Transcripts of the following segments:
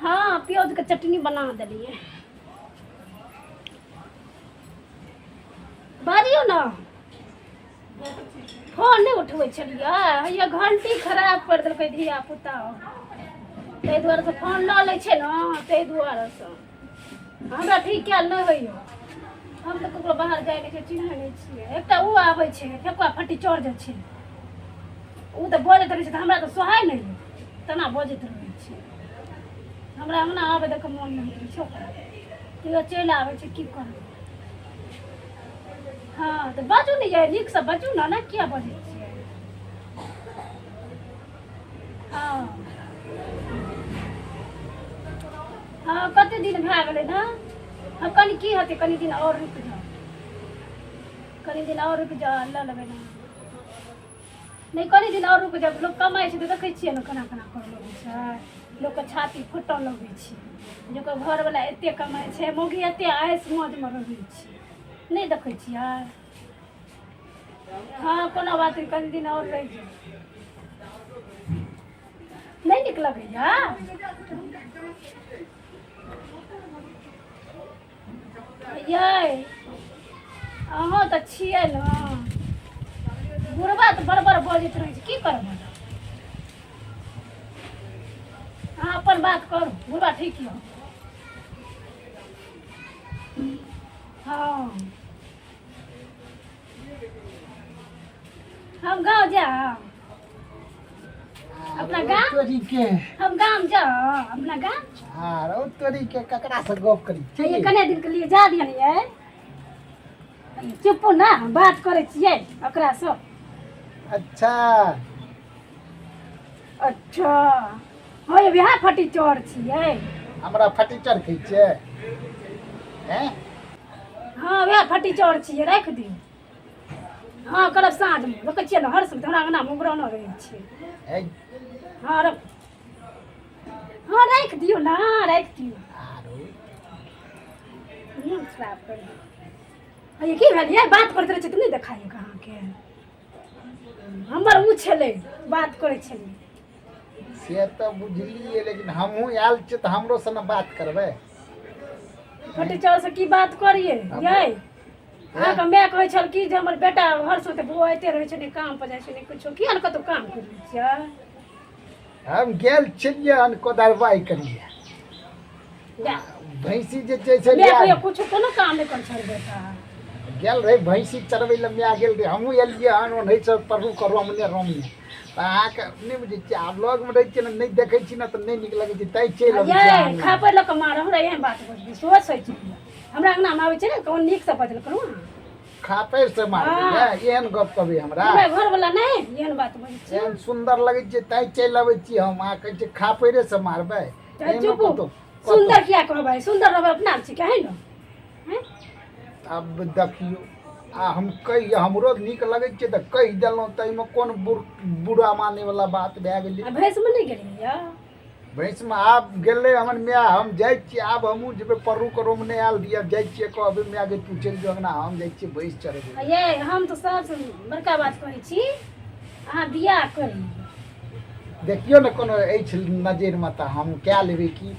हाँ प्याज के चटनी बना दिलिए। बाजियो ना फोन नहीं उठबै छलियै हैया घंटी खराब कर देलकै धिया पुता ताहि दुआरे से फोन लऽ लै छै ने ताहि दुआरे से हमरा ठीक कयल नहि होइए। हम तऽ ककरो बाहर जाइ नहि छै चिन्है नहि छियै। एकटा ओ आबै छै ठेकुआ फट्टी चढ़ जाइ छै ओ तऽ बजैत रहै छै तऽ हमरा तऽ सोहाय नहि अइ तेना बजैत रहै छै। हमरा अंगना आबै देखऽ मोन नहि होइ छै तैयो चलि आबै छै की करबै। हाँ तऽ बाजू ने यै नीकसँ बाजू ने किया बजै छियै। हाँ हाँ कते दिन भए गेलै ने। हाँ कनि की हेतै कनि दिन आओर रुकि जाउ कनि दिन आओर रुकि जाउ लऽ लेबै ने। नहीं कनि दिन और रुक जाओ लोग कमाई छै तऽ देखै छियै ने केना केना कर लगै छै लोकके छाती फुटऽ लगै छै जकर घरवला एतेक कमाइ छै मौगी एतेक आइस मौजमे रहै छै नहीं देखै छियै। हाँ कोनो बात नहीं कनि दिन और रहि जाओ नहीं नीक लगैया। यै अहाँ तऽ छियै ने बुढ़बा तऽ बड़ बड़ बजैत रहै छै की करबै। अहाँ अपन बात करू बुढ़बा ठीक यऽ। हाँ हम गाँव जाओ अपना गाँव हम गाँव जाओ अपना गाँव। हाँ तोरी के ककरा से गप करी ये कने दिन के लिए जा दियन ये चुप्पू ना बात करे छियै ओकरा से। अच्छा अच्छा हाँ ये बिहार फटी चोर छियै। हमरा फटीचर कहै छियै हैं। हाँ वएह फटी चोर छियै राखि दियौ। हाँ करब साँझमे देखै छियै ने हर समय हमरा अंगना मुगरानो रहै छै। हाँ रख हाँ राखि दियौ ना राखि दियौ। मोन खराब कर ये की भेल ये बात करैत रहै छै तऽ नहीं देखाइए अहाँके हमर उ छलै बात करै छलै से तो बुझलिए लेकिन हमहूँ आयल छियै तऽ हमरो से न बात करबै। फटी चोर से की बात करिए यै अहाँके माय कहै छल कि जे हमर बेटा हर समय बौआइते रहै छै नहीं काम पर जाइ छै नहीं कुछो किया ने कतौ काम करै छियै। हम गेल छलियै हन कोदरवाई करिए भैंसी जे छै माय कहियो कुछो कोनो काम नहीं कर छल बेटा गेल रहे भैंसी चरबै लए माय गेल रहे हमहूँ एलियै हन ओनहि से पढ़ू करू हमने रोमने तऽ अहाँके नहीं बुझै छियै आब लगमे रहै छियै ने नहीं देखै छी ने तऽ नहीं नीक लगै छै तै चलि अबै ये छियै। खापर लऽ कऽ मार हमरा एहन बात बजबै सोच होइ छै हमरा अंगनामे आबै छै ने कोन नीकसँ बजल करू खातिर से मारबै एहन गप कहबै हमरा घरवला नहीं एहन बात बजै छै। एहन सुन्दर लगै छै तै चलि अबै छी हम अहाँ कहै छियै खापैरे से मारबै। चुप सुन्दर किया कहबै सुन्दर रहबै अपना छी कहे न। अब देखियो आ हम कही हमरो नीक लगै छै तऽ कहि देलहुँ ताहिमे कोन बुरा माने वाला बात भए गेलै। भैंसमे नहीं गेलियै भैंसमे आब गेलै हमर माय हम जाइ छियै आब हमहूँ जेबै परू करोमे नहि आयल रहियै जाइ छियै कहबै माय गे तू चलि जो अंगना हम जाइ छियै भैंस चरबै। ये हम तऽ सबसे बड़का बात कहै छी अहाँ बियाह करी देखियौ ने कोनो अछि नजरिमे तऽ हम कए लेबै की।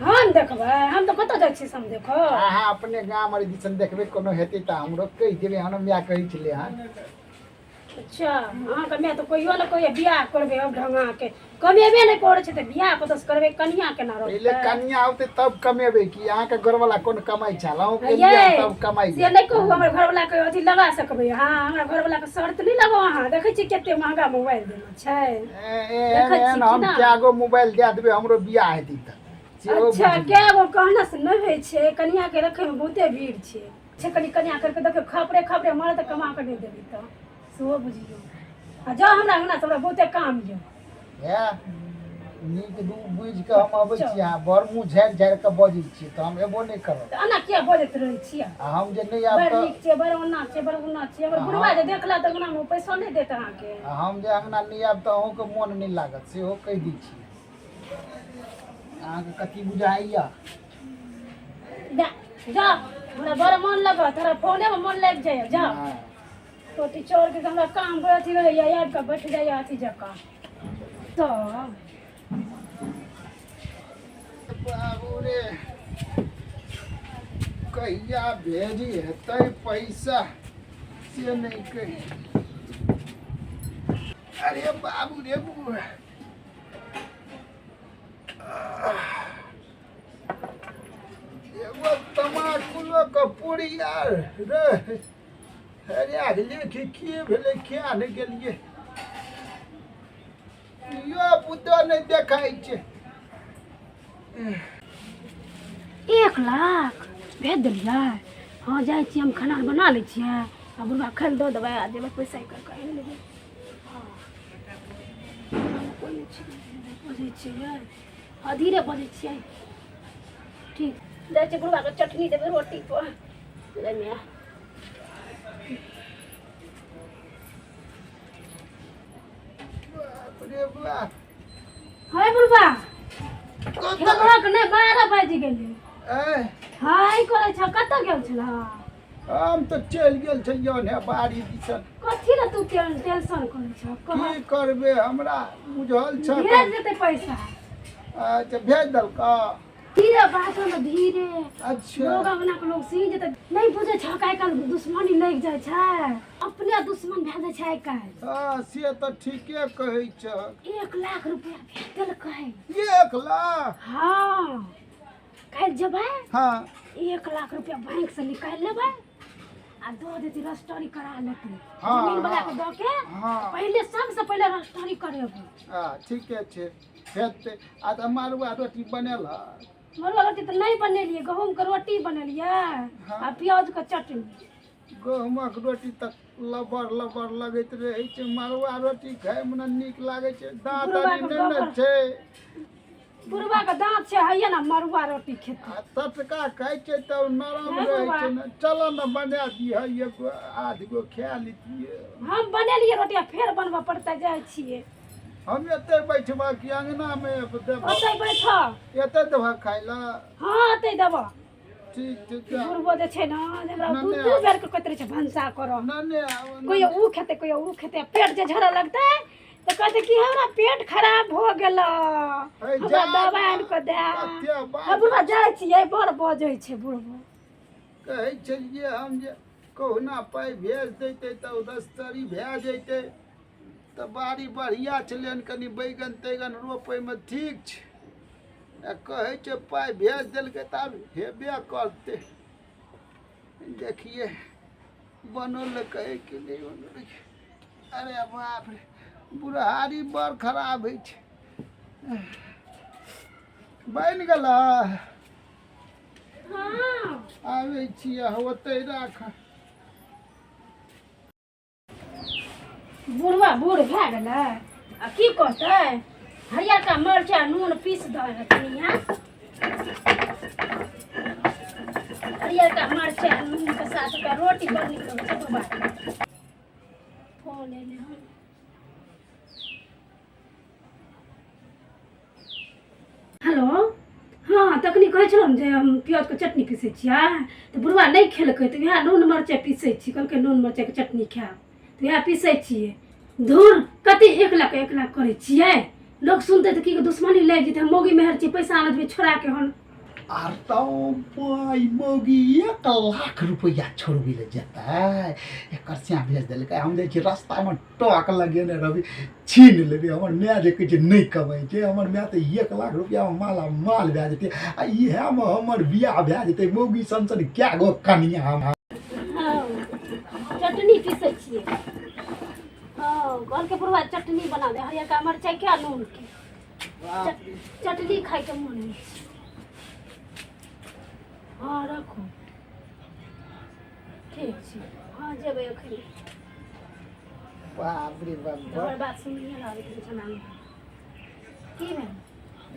हम देखबै हम तऽ कतऽ जाइ छियै से हम देखो अहाँ अपने गाम आर दिसन देखबै कोनो हेतै तऽ हमरो कहि देबै हन माय कहै छलै हन। अच्छा अहाँके माय तऽ कहियो ने कहियो बियाह करबै अब ढंगाके कमेबे नहीं करै छै तऽ बियाह कतऽसँ करबै कनिया केना पहिले रहतै। कनिया औतै तब कमेबै की अहाँके घरवाला कोन कमाइ छल अहूँ ये केलियै तब कमाइ से नहीं कहू हमर घरवला के अथी लगा सकबै अहाँ हमरा घरवला के शर्त नहीं लगाउ अहाँ देखै छियै कते महंगा मोबाइल देने छै। एहन हम कए गो मोबाइल दए देबै हमरो बियाह हेतै तऽ अच्छा कए गो कहने से नहीं होइ छै कनिया के रखैमे बहुते भीड़ छै कनि कनिया करके देखियौ खपरे खपरे मरद तऽ कमा के नहीं देबै तऽ सेहो बुझियौ आ जाउ हमरा अंगना से हमरा बहुते काम यऽ। नीक बुझि कऽ हम अबै छी अहाँ बड़ मुँह झाड़ि झाड़ि कऽ बजै छियै तऽ हम एबो नहि करब। एना किया बजैत रहै छियै आ हम जे नहि आब बड़ तऽ नीक छै बड़ ओना छै बड़ ओना छै अगर बुढ़वा जे देखला तऽ अंगनामे पैसा नहीं देत अहाँके। हम जे अंगना नहि आयब तऽ अहूँके मोन नहीं लागत सेहो कहि दै छी अहाँके कथी बुझाइया। जा हमरा बड़ मन लगत तोरा फोने में मन लागि जाइए जा छोटी चोर के हमरा काम अथी रहैया आबि कऽ बैठ जाइए अथी जकाँ तऽ बाबू रे कहिया भेजी हेतै पैसा से नहीं कही। अरे बाबू रे बुआ एगो तमाकुलो के पुड़िया रे हरिया गेलिए कि भेलै क्या नहीं गेलिए यो पुतो नहीं देखाइ छै। 1 लाख भेज देलियै। हाँ जाइ छियै हम खाना बना लै छियै आ बुढ़वा खाइ लए दऽ देबै आ जेबै पैसा कर आनि लेबै। बजै छियै हाँ धीरे बजै छियै ठीक। जाइ छियै बुढ़वाके चटनी देबै रोटी पर लेने। बाप रे बाप हाय बुढ़वा कतऽ खेबक नहि 12 बाजि गेलै। ए हाय करै छ कतऽ गेल छलह? हम तो चलि गेल छलियै ने बाड़ी दिसन। कथी लए तू टेंशन करै छ? की करबे हमरा बुझल छ। भेज देतै पैसा। अच्छा भेज दलका। धीरे बात न धीरे। अच्छा लोग अपना के लोग सी जेतै नहीं बुझे छ काहे काल दुश्मनी लग जाय छै अपने दुश्मन भए जाय छै काल। हाँ से तो ठीके कहै छ। 1 लाख रुपया भेज देलकै। 1 लाख? हाँ काल जेबै हाँ 1 लाख रुपया बैंक से निकाल लेबै आ दो देती रजिस्ट्री करा लेती। हाँ, जमीन वाला के दो के हाँ पहले सबसे पहले रजिस्ट्री करेबै। हाँ ठीके छै हेतै। आ तऽ मड़ुआ रोटी बनेला? मरुआ रोटी तऽ नहीं बनेलिए गहूम के रोटी बनेलिए आ प्याज के चटनी। गहूमक रोटी तऽ लबर लबर लगैत रहै छै मड़ुआ रोटी खायमे न नीक लागै छै दाँत आदि नहि ने छै। बुढ़वा के दांत छै हैया ना मरुआ रोटी खेते। आ तटका खाइ छै तऽ नरम रहै छै ने। चलो न बना दिह एगो आध गो खा लेतियै। हम बनेलिए रोटी आ फेर बनबऽ पड़तै जाइ छियै। हम एते बैठबा कि अंगना में देबा? ओतै बैठ। एते देबा खाइ ला? हाँ ओतै देबऽ। ठीक ठीक बुढ़बो जे छै ना हमरा नहि, दू नहि। दू बेर के कहैत रहै छै भनसा करऽ। नने कोई ऊ खेते कोई ऊ खेते पेट जे झरऽ लगतै तऽ कहते कि हमरा पेट खराब हो गेल हमरा दवाई आनि के दे। अब बुढ़वा जाइ छियै बड़ बजै छै बुढ़बो। कहै छलियै हम जे कहुना पाइ भेज दैते तऽ दस्तरी भए जैते तऽ बाड़ी बढ़िया छलै हन कनि बैगन तैगन रोपैमे ठीक छै। आ कहै छै पाइ भेज देलकै तऽ आब हेबे करतै। देखिए बनल कहै कि नहीं बनल। अरे बाप रे बुढ़ारी बड़ खराब होइ छै। बनि गेला? हाँ आबै छियै ओतै राख। बुढ़वा बूढ़ भए गेलै आ की कहतै हरियरका मरचाइ नून पीस दऽ रखनिया। हरियरका मरचाइ नून के साथ ओकरा रोटी बड़ नीक लगै छै बुढ़वा। फोन एलै हन। हेलो हाँ तखनी कहै छलहुँ जे हम प्याजके चटनी पीसै छियै तऽ बुढ़वा नहि खेलकै तऽ वएह नून मरचाइ पीसै छी कहलकै नून मरचाइके चटनी खायब तऽ वएह पीसै छियै। धुर कते 1 लाख करै छियै लोग सुनते तऽ की दुश्मनी लागि जेतै। हम मौगी मेहर छियै पैसा आनत छोड़ा के हन। आर तऽ पाइ मौगी 1 लाख रुपया छोड़बै लए जेतै एकर स्या भेज देलकै। हम जाइ छी रास्तामे टॉक लगेने रहबै छीन लेबै। हमर माय जे कहै छै नहीं कमाइ छै हमर माय तऽ 1 लाख रुपयामे माला माल भए जेतै आ इएहमे हमर बियाह भए जेतै मौगी सन कए गो कनिया हम। हाँ चटनी पीसै छियै। हाँ कहलकै बुढ़वा चटनी बना दे हरियरका मरचाइ क्या नून के चटनी खाइ के मन होइ छै। हाँ रखू ठीक छै हाँ जेबै एखन। बाप रे बाप हमर बात सुनिए लागैत छै छनामे की भेल?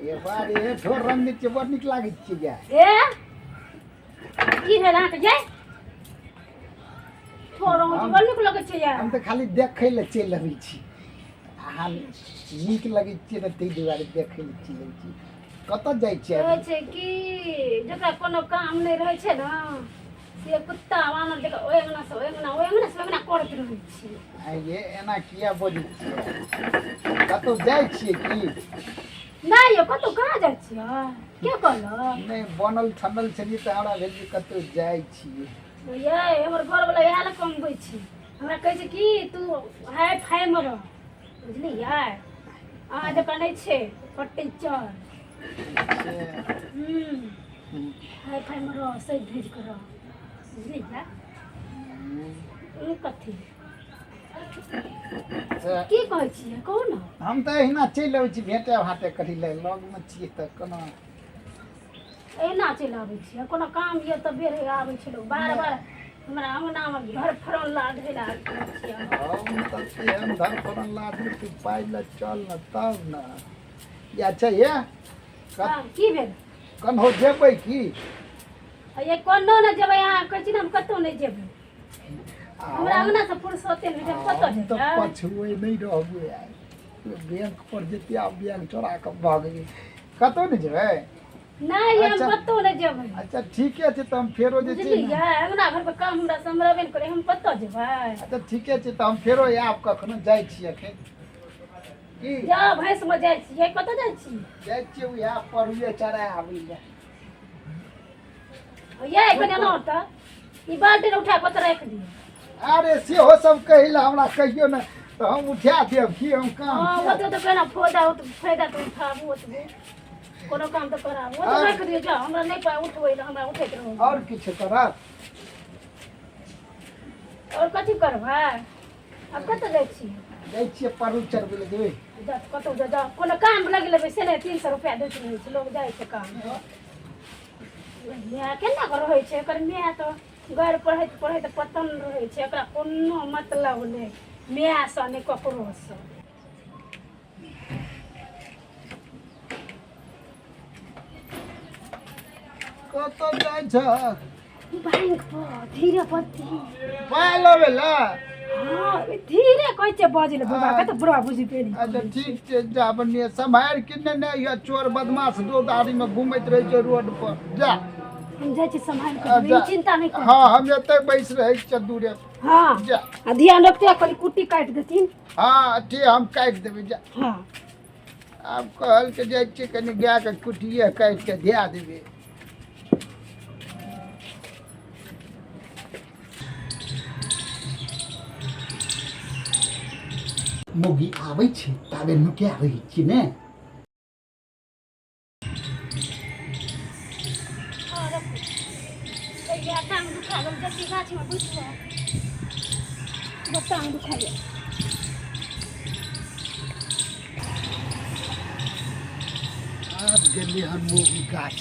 ये बारे ठोर रंग छै बड़ नीक लागै छै गे। ए की भेल अहाँके जे छोड़ो बड़ नीक लगै छै यार। हम तऽ खाली देखै लए चलि अबै छी। हम नीक लगै छै ने ताहि दुआरे देखै लए चलि अबै छी। कतऽ जाइ छियै? कहै छै कि जकरा कोनो काम नहि रहै छै ने से कुत्ता वानर जकाँ ओहि अंगना से ओहि अंगना करैत रहै छै। ये एना किया बजै छियै? कतौ जाइ छियै की? नहीं यो कतौ कहाँ जाइ छियै के कहलक नहीं बनल ठनल छलिए त हमरा भेल जे कतौ जाइ छिए ये हमर घर वाला इएह लए कमबै छी हमरा कहै छै कि तू हाय फाय में रह बुझलियै अहाँ जकाँ नहि छै पट्टी चल हाय फाय में रह सही भेज कर रह बुझलियै कथी की कहै छियै कहू ने हम त एहिना चलि अबै छी भेटे भाटे करी ले लग में छिए त कोना एहिना चलि आबै छियै कोनो काम यऽ तऽ बेर आबै छै लोग बार बार हमरा अंगनामे घर फरन लागे लागै हम त एहन धर फरन लागे तू पाइ ले चल न तब न या छै ये की भेल कन हो जेबै की ये कोनो न जेबै अहाँ कहै छी ने हम कतौ नहि जेबै हमरा अंगना से फुर्सते नहि छै कतौ हम त पछुए नहीं रहबै आइ बैंक पर जेते आ बैंक चोरा के भाग गई कतौ नहीं जेबै नहीं हम कतौ नहीं जेबै अच्छा ठीके छै त हम फेरो जे छै बुझलियै अंगना घर पे काम हमरा समरबे नहि करे हम कतौ जेबै अच्छा ठीके छै त हम फेरो आब कखनो जाइ छी एखन की जा भैंस में जाइ छियै कतौ जाइ छी जाइ छी या परुए चरा आबै ले ये कने न त ई बाल्टी उठा कत राख दियौ अरे सेहो सब कहिला हमरा कहियो न त हम उठा देब की हम काम हां वो तो कहना फायदा तो उठाबू ओतबे कोनो काम तो कराबू वो तो राख दियौ जा हमरा नहीं पाए उठबै ले हमरा उठैत रहू और किछ करब और कथि करबै अब कत जाइ छी जाइ छी परू चरबै ले देबै जा कतौ जा कोनो काम लग लेबै से नहीं 300 रुपया दैत रहै छै लोग जाइ छै काम मैं केना कर रहै छै एकर मैं तो घर पढ़ैत पढ़ैत पतन रहै छै एकरा कोनो मतलब नहीं मैं सँ नहीं ककरो सँ कत जाइ छ बैंक पर धीरे पति पाइ लेबै ला हां धीरे कहै छै बजले बाबा कत बुढ़ा बुझी पेरी अच्छा ठीक छै जा बनिए सम्हार के ने ये चोर बदमाश दो दाढ़ी में घूमैत रहै छै रोड पर जा हम जाइ छी संभाल के चिंता नहीं कर हां हम एतै बैस रहै छी दूरे हां जा आ ध्यान रखते कनी कुट्टी काट देथिन हां ठीक हम काट देबै जा हां आब कहल के जाइ छी कनी गाय के कुटिए काट के धिया देबै मोगी आबै छै ताबे नुकिया रहै छी ने टांग दुखा गल जल्दी गाछ में घुस जा टांग दुखा गया आब गेली हम मोगी गाछ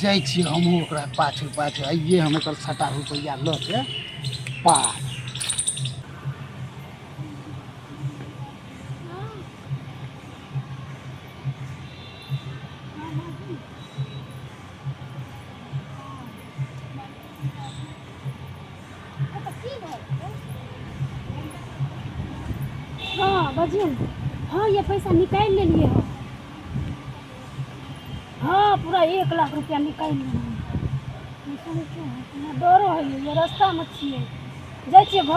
जाइ छी हमहूँ ओकरा पाछू पाछू आइए हम एकर 60 रुपैया लऽ के पार हाँ बजिए हाँ ये पैसा निकाल लेलिए हो हाँ पूरा 1 लाख रुपया निकाल लेलिए डरो है ये रास्ता में छिए जाइ छिए घर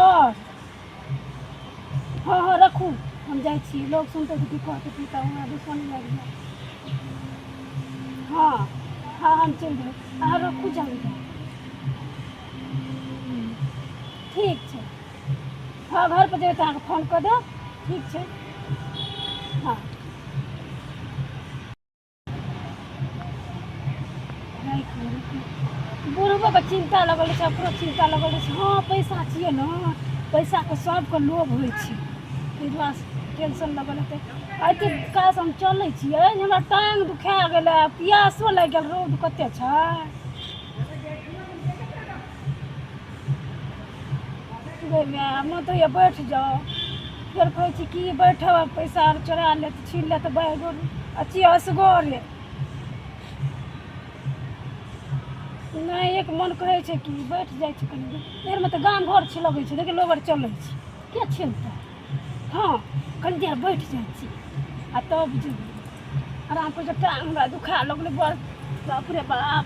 हाँ हाँ रखू हम जाइ छिए लोग सुनते कि कहते पिता हमरा दुश्मनी लग गया हाँ हाँ हम चल जाए अहाँ रखू जाइए ठीक है हाँ घर पर जेबै तऽ अहाँके फोन कऽ देब ठीक छै हाँ बुढ़बोके चिंता लगल छै ओकरो चिंता लगल छै हाँ पैसा छियै ने पैसाके सबके लोभ होइ छै ताहि दुआरे टेंशन लगल हेतै एते काज हम चलै छियै जे हमरा टांग दुखा गेलै पियासो लागि गेल रौद कते छै हम तो ये बैठ जाओ फिर कहै छी कि बैठब पैसा आर चोरा लेत छीन लेत बैग अच्छी असगरे नहीं एक मन कहै छै कि बैठ जाइ छै कनि देर में तो गाम घर छै लगै छै देखिए लोग आर चलै छै के छिनतै हाँ कनि देर बैठ जाइ छी आ तब जेबै आराम कर टांग हमरा दुखा लगलै बस बाप रे बाप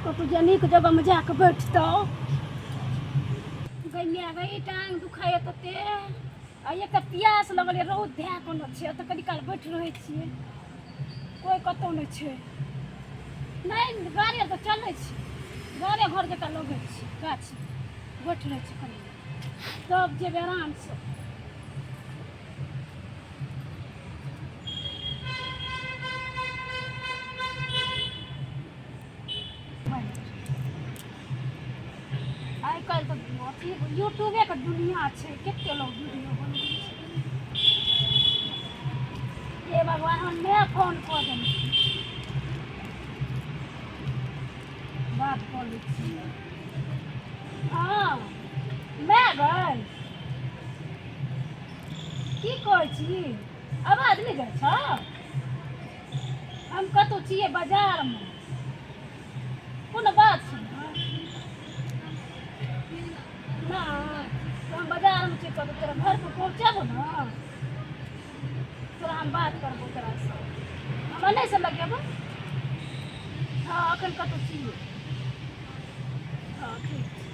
कतौ नीक जगह में जाके बैठतौ गई टांग दुखाए तते एक तऽ प्यास लगल यऽ रौद धै कोनो छै तऽ कनी काल बैठ रहै छियै कोइ कतौ नहि छै नहि गाड़ी तऽ चलै छै घरे घर जकाँ लगै छै गाछी बैठ रहै छै कनी तब जेबै आरामसँ आइ काल्हि तऽ अथी यूट्यूबेके दुनिया छै कते लोग वीडियो बनबै छै हे भगवान हम नया फोन कऽ देलखिन बात कऽ लै छियै हाँ मैं गई की कहै छी आवाज नहि जाइ छौ हम कतौ छियै बाजारमे कोनो बात छै ना हम बाजारमे छियै कतौ तोरा घर पर पहुँचेबो ने तोरा हम बात करबो तोरासँ हमरा नहि से लगेबो हाँ एखन कतौ छियै हाँ ठीक छै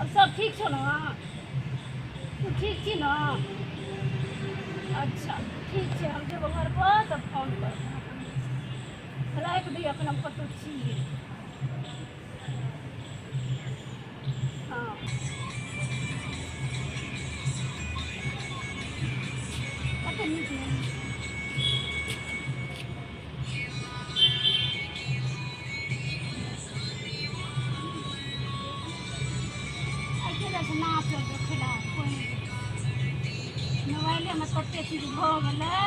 अब सब ठीक छौ ने तू ठीक छी ने अच्छा ठीक छै हम जेबो घर पर तब फोन करबो राखि दियौ एखन हम कतौ छियै हाँ कतेक नीक लगै छै नाच देखै लए कोइ मोबाइलेमे कतेक चीज भऽ गेलै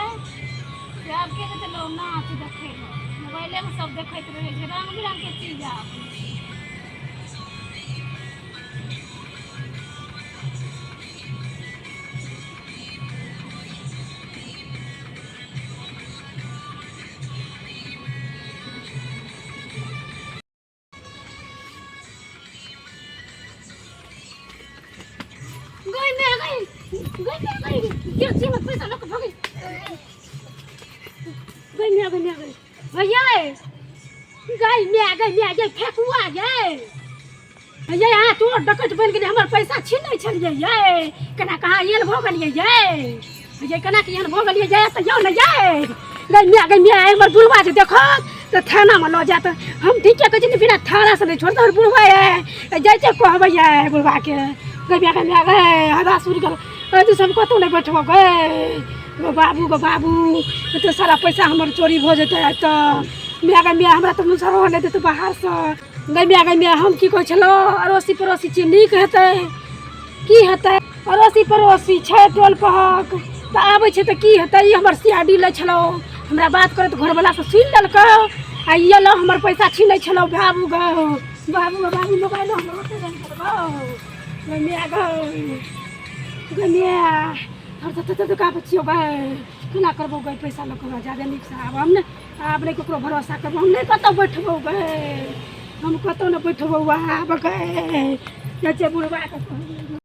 से आब के जेतै लोक नाच देखै लए मोबाइलेमे सब देखैत रहै छै रङ्ग बिरङ्गके चीज आबै छै गई मैं गई क्या चीज मत पैसा लोग भागे गई भैया गई फेकुआ ये यहाँ चोर डकैत बन गेलै हमर पैसा छीनै छलियै ये केना कहाँ एहन भऽ गेलियै ये केना कि एहन भऽ गेलियै ये तऽ यौ ने ये गई मैं हमर बुढ़वा जे देखत तऽ थानामे लऽ जायत हम ठीके कहै छी बिना थानासँ नहि छोड़त हमर बुढ़वा ये जैसे कहबै ये बुढ़वाके गई हदा सुर कर तू सब कतौ नहीं बैठबो गो बाबू तो सारा पैसा हमर चोरी हो जेतै तऽ मैं हमरा तऽ मुसरो नहीं देतै बाहर से गई मैं हम की कहै छलो अड़ोसी पड़ोसी छी नीक हेतै की हेतै अड़ोसी पड़ोसी छै टोल पहक तऽ आबै छै तऽ की हेतै ई हमर सीआईडी लै छलो हमरा बात करत घरवला से सुनि लेलकै आ ये लो हमर पैसा छीनै छलो बाबू मोबाइल हमर ओते रंग करबो का बचियो गए केना करबो गए पैसा लऽ कऽ ज्यादा नीक से आब हम नहीं ककरो भरोसा करबो हम नहीं कतौ बैठबो गए हम कतौ नहीं बैठबो आब गए बुढ़वा